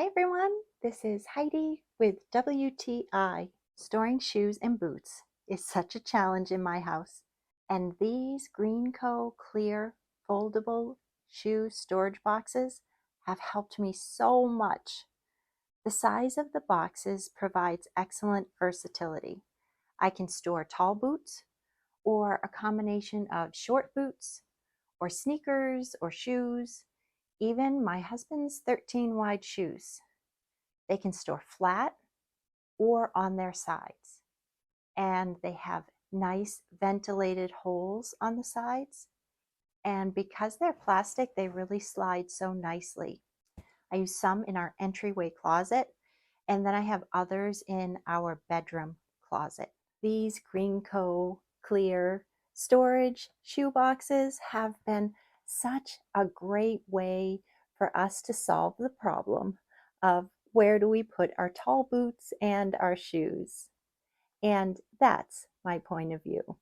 Hi everyone, this is Heidi with WTI. Storing shoes and boots is such a challenge in my house, and these Greenco clear foldable shoe storage boxes have helped me so much. The size of the boxes provides excellent versatility. I can store tall boots or a combination of short boots or sneakers or shoes, even my husband's 13 wide shoes. They can store flat or on their sides. And they have nice ventilated holes on the sides. And because they're plastic, they really slide so nicely. I use some in our entryway closet, and then I have others in our bedroom closet. These Greenco clear storage shoe boxes have been such a great way for us to solve the problem of where do we put our tall boots and our shoes. And that's my point of view.